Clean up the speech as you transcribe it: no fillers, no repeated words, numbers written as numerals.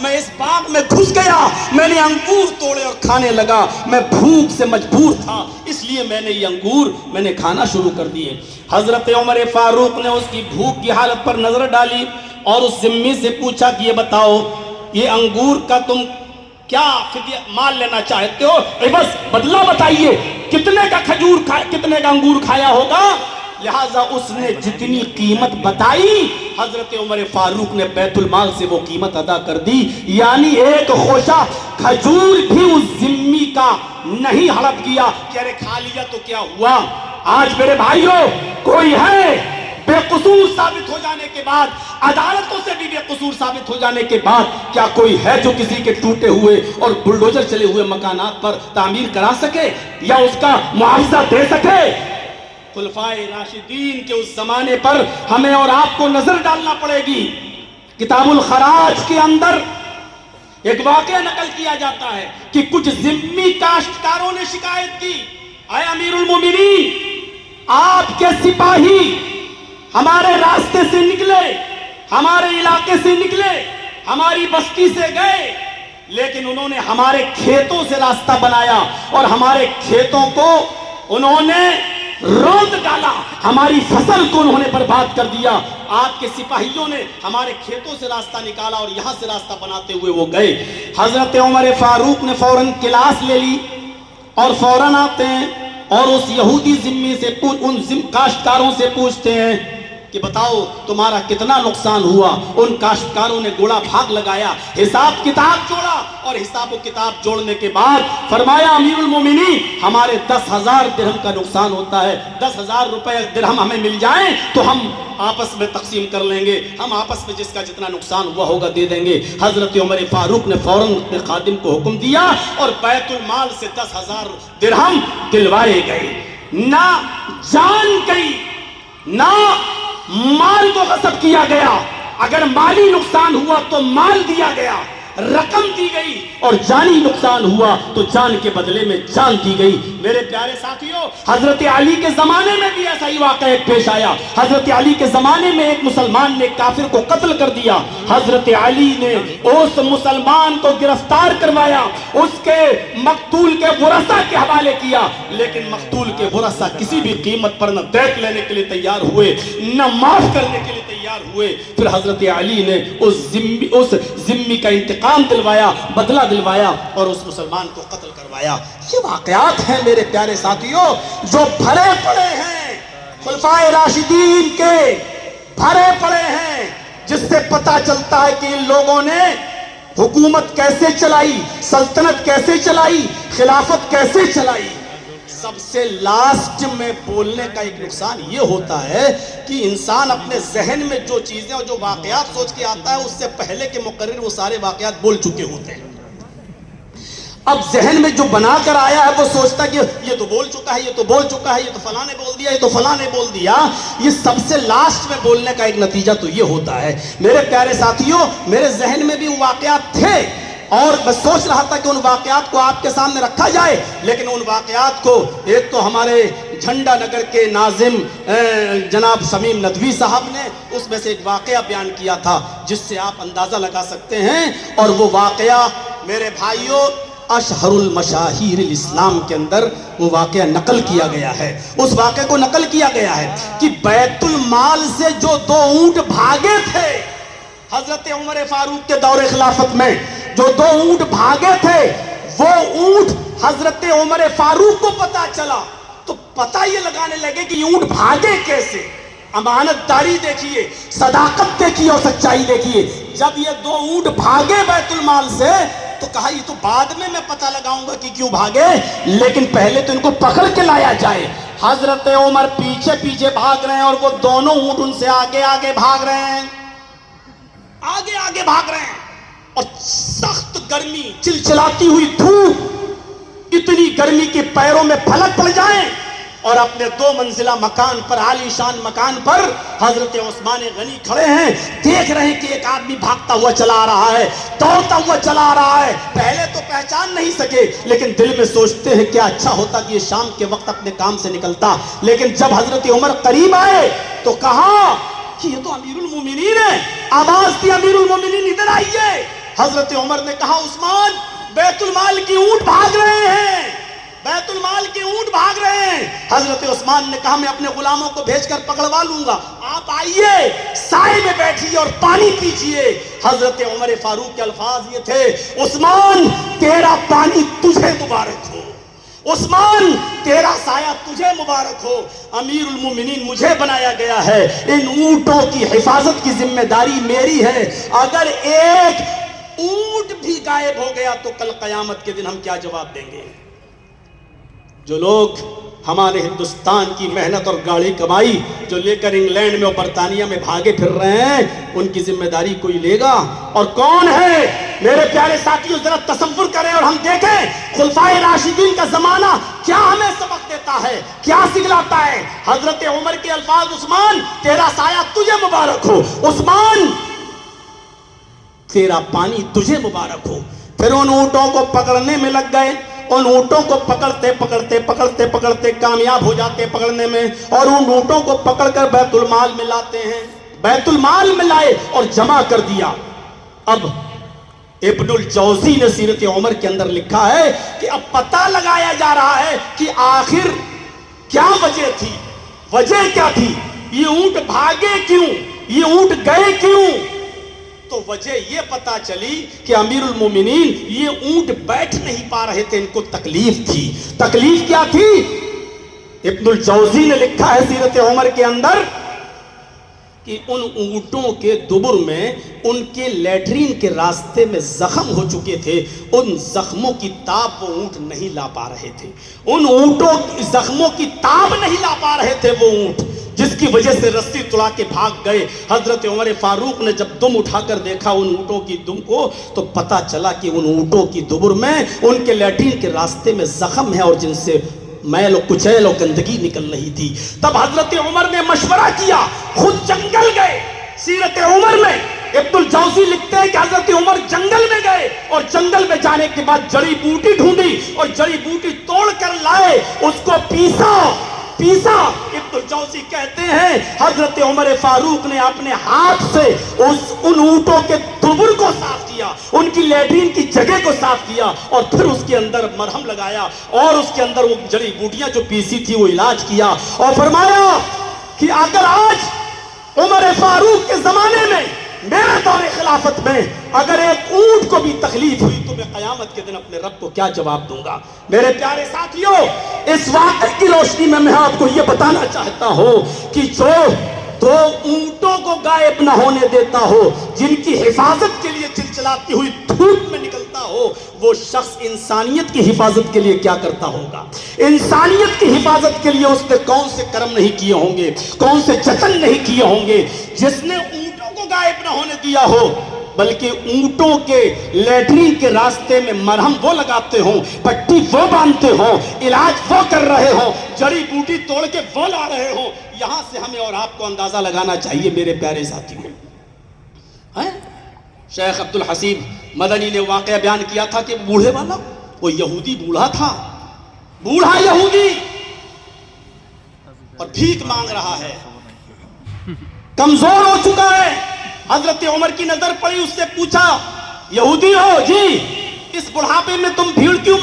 میں اس باغ میں گھس گیا، میں نے انگور توڑے اور کھانے لگا، میں بھوک سے مجبور تھا، اس لیے میں نے یہ انگور میں نے کھانا شروع کر دیے۔ حضرت عمر فاروق نے اس کی بھوک کی حالت پر نظر ڈالی اور اس ذمی سے پوچھا کہ یہ بتاؤ، یہ انگور کا تم کیا فدیہ مال لینا چاہتے ہو؟ عوض بدلہ بتائیے، کتنے کا کھجور کتنے کا انگور کھایا ہوگا؟ لہٰذا اس نے جتنی قیمت بتائی، حضرت عمر فاروق نے بیت المال سے وہ قیمت ادا کر دی، یعنی ایک خوشہ کھجور بھی اس ذمی کا نہیں ہڑپ گیا کہ ارے کھا لیا تو کیا ہوا۔ آج میرے بھائیوں، کوئی ہے بے قصور ثابت ہو جانے کے بعد، عدالتوں سے بھی بے قصور ثابت ہو جانے کے بعد، کیا کوئی ہے جو کسی کے ٹوٹے ہوئے اور بلڈوزر چلے ہوئے مکانات پر تعمیر کرا سکے یا اس کا معاوضہ دے سکے؟ خلفائے راشدین کے اس زمانے پر ہمیں اور آپ کو نظر ڈالنا پڑے گی۔ کتاب الخراج کے اندر ایک واقعہ نقل کیا جاتا ہے کہ کچھ ذمی کاشتکاروں نے شکایت کی، اے امیر المومنین، آپ کے سپاہی ہمارے راستے سے نکلے، ہمارے علاقے سے نکلے، ہماری بستی سے گئے، لیکن انہوں نے ہمارے کھیتوں سے راستہ بنایا اور ہمارے کھیتوں کو انہوں نے روند ڈالا، ہماری فصل کو انہوں نے برباد کر دیا۔ آپ کے سپاہیوں نے ہمارے کھیتوں سے راستہ نکالا اور یہاں سے راستہ بناتے ہوئے وہ گئے۔ حضرت عمر فاروق نے فوراً کلاس لے لی اور فوراً آتے ہیں اور اس یہودی ذمی سے ان کاشتکاروں سے پوچھتے ہیں کہ بتاؤ تمہارا کتنا نقصان ہوا؟ ان کاشتکاروں نے گوڑا بھاگ لگایا، حساب کتاب جوڑا اور حساب و کتاب جوڑنے کے بعد فرمایا امیر المومنین ہمارے 10,000 درہم کا نقصان ہوتا ہے، 10,000 روپے درہم ہمیں مل جائیں تو ہم آپس میں تقسیم کر لیں گے، ہم آپس میں جس کا جتنا نقصان ہوا ہوگا دے دیں گے۔ حضرت عمر فاروق نے فوراً اپنے خادم کو حکم دیا اور بیت المال سے 10,000 درہم دلوائے گئے۔ نہ جان گئی نہ مال کو غصب کیا گیا، اگر مالی نقصان ہوا تو مال دیا گیا، رقم دی گئی، اور جانی نقصان ہوا تو جان کے بدلے میں جان دی گئی۔ میرے پیارے ساتھیوں، حضرت علی کے زمانے میں بھی ایسا ہی واقعہ ایک پیش آیا۔ حضرت علی کے زمانے میں ایک مسلمان نے کافر کو قتل کر دیا، حضرت علی نے اس مسلمان کو گرفتار کروایا، اس کے مقتول کے ورثاء کے حوالے کیا، لیکن مقتول کے ورثاء کسی بھی قیمت پر نہ دیکھ لینے کے لیے تیار ہوئے نہ معاف کرنے کے لیے تیار ہوئے۔ پھر حضرت علی نے اس ذمی کا انتقام دلوایا، بدلہ دلوایا اور اس مسلمان کو قتل کروایا۔ یہ واقعات ہیں میرے پیارے ساتھیوں جو بھرے پڑے ہیں، خلفائے راشدین کے بھرے پڑے ہیں، جس سے پتہ چلتا ہے کہ ان لوگوں نے حکومت کیسے چلائی، سلطنت کیسے چلائی، خلافت کیسے چلائی۔ سب سے لاسٹ میں بولنے کا ایک نقصان یہ ہوتا ہے کہ انسان اپنے ذہن میں جو چیزیں اور جو واقعات سوچ کے آتا ہے اس سے پہلے کے مقرر وہ سارے واقعات بول چکے ہوتے ہیں۔ اب ذہن میں جو بنا کر آیا ہے وہ سوچتا ہے کہ یہ تو بول چکا ہے، یہ تو بول چکا ہے، یہ تو فلاں نے بول دیا، یہ تو فلاں نے بول دیا۔ یہ سب سے لاسٹ میں بولنے کا ایک نتیجہ تو یہ ہوتا ہے۔ میرے پیارے ساتھیوں، میرے ذہن میں بھی وہ واقعات تھے اور میں سوچ رہا تھا کہ ان واقعات کو آپ کے سامنے رکھا جائے، لیکن ان واقعات کو ایک تو ہمارے جھنڈا نگر کے ناظم جناب شمیم ندوی صاحب نے اس میں سے ایک واقعہ بیان کیا تھا جس سے آپ اندازہ لگا سکتے ہیں، اور وہ واقعہ میرے بھائیوں اشہر المشاہیر الاسلام کے اندر وہ واقعہ نقل کیا گیا ہے۔ اس واقعے کو نقل کیا گیا ہے کہ بیت المال سے جو 2 اونٹ بھاگے تھے حضرت عمر فاروق کے دور خلافت میں، جو 2 اونٹ بھاگے تھے، وہ اونٹ حضرت عمر فاروق کو پتا چلا تو پتہ یہ لگانے لگے کہ یہ اونٹ بھاگے کیسے۔ امانت داری دیکھیے، صداقت دیکھیے اور سچائی دیکھیے۔ جب یہ 2 اونٹ بھاگے بیت المال سے تو کہا یہ تو بعد میں پتہ لگاؤں گا کہ کیوں بھاگے، لیکن پہلے تو ان کو پکڑ کے لایا جائے۔ حضرت عمر پیچھے پیچھے بھاگ رہے ہیں اور وہ دونوں اونٹ ان سے آگے آگے بھاگ رہے ہیں، آگے آگے بھاگ رہے ہیں، اور سخت گرمی، چلچلاتی ہوئی دھوپ، اتنی گرمی کے پیروں میں پھلک پڑ جائیں، اور اپنے 2 منزلہ مکان پر، عالی شان مکان پر حضرت عثمان غنی کھڑے ہیں، دیکھ رہے ہیں کہ ایک آدمی بھاگتا ہوا چلا آ رہا ہے، دوڑتا ہوا چلا آ رہا ہے۔ پہلے تو پہچان نہیں سکے، لیکن دل میں سوچتے ہیں کیا اچھا ہوتا کہ یہ شام کے وقت اپنے کام سے نکلتا۔ لیکن جب حضرت عمر قریب آئے تو کہا کہ یہ تو امیر المومنین ہے، آواز دی امیر المومنین ادھر آئیے۔ حضرت عمر نے کہا عثمان بیت المال کی اونٹ بھاگ رہے ہیں، بیت المال کے اونٹ بھاگ رہے ہیں۔ حضرت عثمان نے کہا میں اپنے غلاموں کو بھیج کر پکڑوا لوں گا، آپ آئیے سائے میں بیٹھیے اور پانی پیجیے۔ حضرت عمر فاروق کے الفاظ یہ تھے عثمان تیرا پانی تجھے مبارک ہو، عثمان تیرا سایہ تجھے مبارک ہو، امیر المومنین مجھے بنایا گیا ہے، ان اونٹوں کی حفاظت کی ذمہ داری میری ہے، اگر ایک اونٹ بھی غائب ہو گیا تو کل قیامت کے دن ہم کیا جواب دیں گے؟ جو لوگ ہمارے ہندوستان کی محنت اور گاڑی کمائی جو لے کر انگلینڈ میں اور برطانیہ میں بھاگے پھر رہے ہیں، ان کی ذمہ داری کوئی لے گا؟ اور کون ہے؟ میرے پیارے ساتھیوں ذرا تصور کریں اور ہم دیکھیں خلفائے راشدین کا زمانہ کیا ہمیں سبق دیتا ہے، کیا سکھلاتا ہے۔ حضرت عمر کے الفاظ عثمان تیرا سایہ تجھے مبارک ہو، عثمان تیرا پانی تجھے مبارک ہو۔ پھر ان اونٹوں کو پکڑنے میں لگ گئے، ان اونٹوں کو پکڑتے کامیاب ہو جاتے پکڑنے میں، اور ان اونٹوں کو پکڑ کر بیت المال میں لاتے ہیں، بیت المال میں لائے اور جمع کر دیا۔ اب ابن الجوزی نے سیرت عمر کے اندر لکھا ہے کہ اب پتہ لگایا جا رہا ہے کہ آخر کیا وجہ تھی، وجہ کیا تھی، یہ اونٹ بھاگے کیوں، یہ اونٹ گئے کیوں؟ تو وجہ یہ پتا چلی کہ امیر المومنین یہ اونٹ بیٹھ نہیں پا رہے تھے، ان کو تکلیف تھی۔ تکلیف کیا تھی؟ ابن الجوزی نے لکھا ہے سیرت عمر کے اندر کہ ان اونٹوں کے دبر میں ان کے لیٹرین کے راستے میں زخم ہو چکے تھے، ان زخموں کی تاب وہ اونٹ نہیں لا پا رہے تھے، ان اونٹوں زخموں کی تاب نہیں لا پا رہے تھے وہ اونٹ، جس کی وجہ سے رسی توڑا کے بھاگ گئے۔ حضرت عمر فاروق نے جب دم اٹھا کر دیکھا ان اونٹوں کی دم کو تو پتا چلا کہ ان اونٹوں کی دبر میں ان کے لیٹرین کے راستے میں زخم ہے اور جن سے میل و کچیل و گندگی نکل رہی تھی۔ تب حضرت عمر نے مشورہ کیا، خود جنگل گئے۔ سیرت عمر میں ابن الجوزی لکھتے ہیں کہ حضرت عمر جنگل میں گئے اور جنگل میں جانے کے بعد جڑی بوٹی ڈھونڈی اور جڑی بوٹی توڑ کر لائے، اس کو پیسا۔ ابن الجوزی کہتے ہیں حضرت عمر فاروق نے اپنے ہاتھ سے ان اونٹوں کے دبر کو صاف کیا، ان کی لیٹرین کی جگہ کو صاف کیا اور پھر اس کے اندر مرہم لگایا اور اس کے اندر وہ جڑی بوٹیاں جو پیسی تھی وہ علاج کیا، اور فرمایا کہ اگر آج عمر فاروق کے زمانے میں میرے دور خلافت میں اگر ایک اونٹ کو بھی تکلیف ہوئی تو میں قیامت کے دن اپنے رب کو کیا جواب دوں گا؟ میرے پیارے ساتھیوں، اس واقعے کی روشنی میں میں آپ کو یہ بتانا چاہتا ہوں کہ جو دو اونٹوں کو غائب نہ ہونے دیتا ہو، جن کی حفاظت کے لیے چلچلاتی ہوئی دھوپ میں نکلتا ہو، وہ شخص انسانیت کی حفاظت کے لیے کیا کرتا ہوگا؟ انسانیت کی حفاظت کے لیے اس نے کون سے کرم نہیں کیے ہوں گے، کون سے جتن نہیں کیے ہوں گے، جس نے اونٹوں کو غائب نہ ہونے دیا ہو بلکہ اونٹوں کے لیٹرین کے راستے میں مرہم وہ لگاتے ہوں، پٹی وہ باندھتے ہوں، علاج وہ کر رہے ہوں، جڑی بوٹی توڑ کے وہ لا رہے ہوں۔ یہاں سے ہمیں اور آپ کو اندازہ لگانا چاہیے میرے پیارے ساتھیوں۔ شیخ عبد الحسیب مدنی نے واقعہ بیان کیا تھا کہ بوڑھے والا وہ یہودی بوڑھا تھا، بوڑھا یہودی، اور بھیک مانگ رہا ہے، کمزور ہو چکا ہے۔ حضرت عمر کی نظر پڑی، اس سے پوچھا یہودی ہو جی، اس بڑھاپے میں تم بھیڑ کیوں